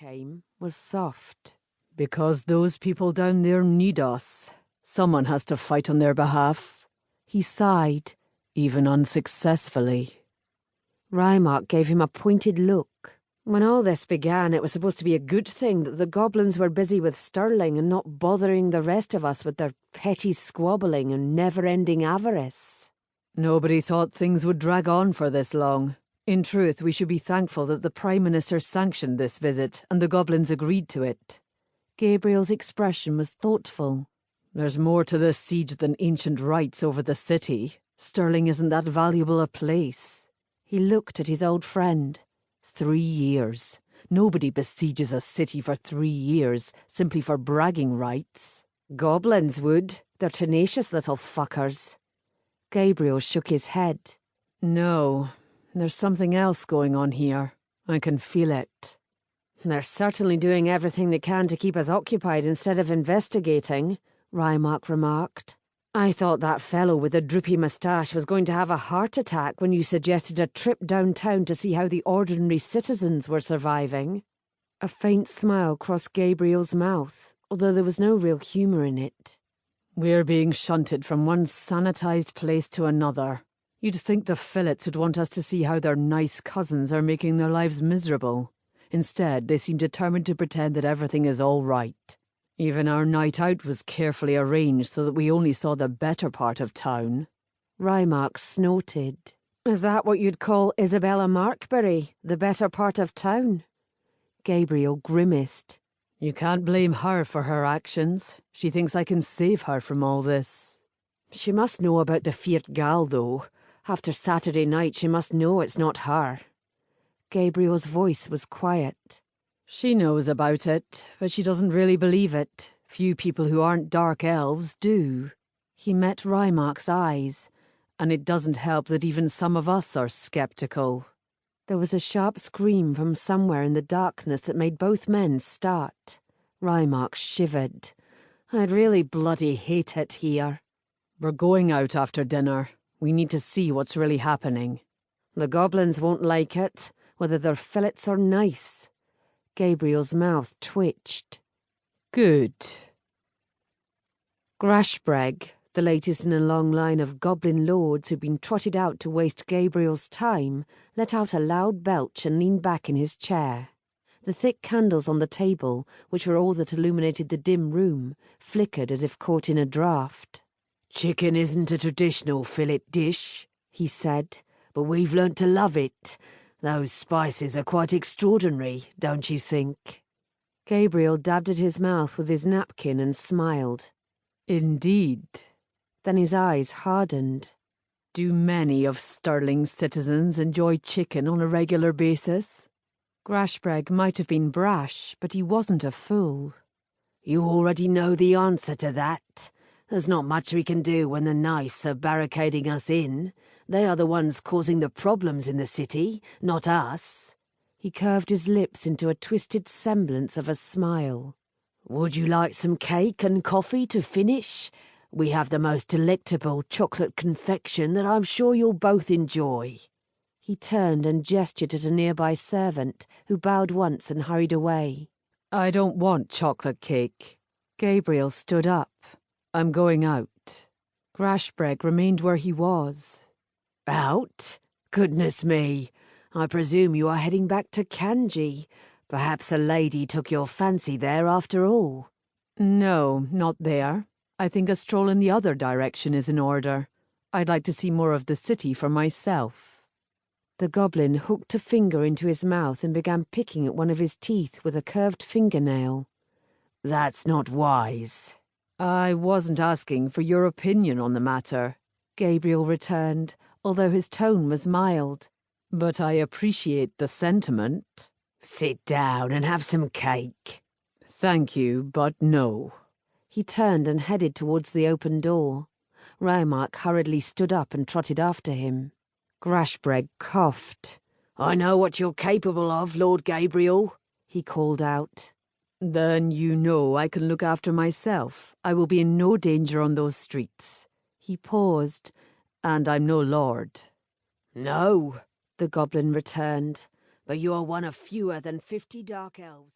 came was soft. "Because those people down there need us. Someone has to fight on their behalf." He sighed, even unsuccessfully. Rymark gave him a pointed look. When all this began, it was supposed to be a good thing that the goblins were busy with Stirling and not bothering the rest of us with their petty squabbling and never-ending avarice. Nobody thought things would drag on for this long. In truth, we should be thankful that the Prime Minister sanctioned this visit and the goblins agreed to it. Gabriel's expression was thoughtful. "There's more to this siege than ancient rights over the city. Stirling isn't that valuable a place." He looked at his old friend. 3 years. Nobody besieges a city for 3 years, simply for bragging rights. Goblins would. They're tenacious little fuckers. Gabriel shook his head. "No, there's something else going on here. I can feel it." "They're certainly doing everything they can to keep us occupied instead of investigating," Rymark remarked. "I thought that fellow with the droopy moustache was going to have a heart attack when you suggested a trip downtown to see how the ordinary citizens were surviving." A faint smile crossed Gabriel's mouth, although there was no real humour in it. "We're being shunted from one sanitized place to another. You'd think the fillets would want us to see how their nice cousins are making their lives miserable. Instead, they seem determined to pretend that everything is all right. Even our night out was carefully arranged so that we only saw the better part of town." Rymark snorted. "Is that what you'd call Isabella Markbury, the better part of town?" Gabriel grimaced. "You can't blame her for her actions. She thinks I can save her from all this." "She must know about the Fiat Gal, though. After Saturday night she must know it's not her." Gabriel's voice was quiet. "She knows about it, but she doesn't really believe it. Few people who aren't dark elves do." He met Rymark's eyes, and it doesn't help that even some of us are skeptical. There was a sharp scream from somewhere in the darkness that made both men start. Rymark shivered. "I'd really bloody hate it here." "We're going out after dinner. We need to see what's really happening." "The goblins won't like it, whether they're fillets or nice." Gabriel's mouth twitched. "Good." Grashbreg, the latest in a long line of goblin lords who'd been trotted out to waste Gabriel's time, let out a loud belch and leaned back in his chair. The thick candles on the table, which were all that illuminated the dim room, flickered as if caught in a draught. "Chicken isn't a traditional fillet dish," he said, "but we've learnt to love it. Those spices are quite extraordinary, don't you think?" Gabriel dabbed at his mouth with his napkin and smiled. "Indeed." Then his eyes hardened. "Do many of Stirling's citizens enjoy chicken on a regular basis?" Grashbreg might have been brash, but he wasn't a fool. "You already know the answer to that. There's not much we can do when the nice are barricading us in. They are the ones causing the problems in the city, not us." He curved his lips into a twisted semblance of a smile. "Would you like some cake and coffee to finish? We have the most delectable chocolate confection that I'm sure you'll both enjoy." He turned and gestured at a nearby servant, who bowed once and hurried away. "I don't want chocolate cake." Gabriel stood up. "I'm going out." Grashbreg remained where he was. "Out? Goodness me! I presume you are heading back to Kanji. Perhaps a lady took your fancy there after all." "No, not there. I think a stroll in the other direction is in order. I'd like to see more of the city for myself." The goblin hooked a finger into his mouth and began picking at one of his teeth with a curved fingernail. "That's not wise." "I wasn't asking for your opinion on the matter," Gabriel returned, although his tone was mild. "But I appreciate the sentiment." "Sit down and have some cake." "Thank you, but no." He turned and headed towards the open door. Rymark hurriedly stood up and trotted after him. Grashbreg coughed. "I know what you're capable of, Lord Gabriel," he called out. "Then you know I can look after myself. I will be in no danger on those streets." He paused. "And I'm no lord." "No," the goblin returned, "but you are one of fewer than 50 dark elves."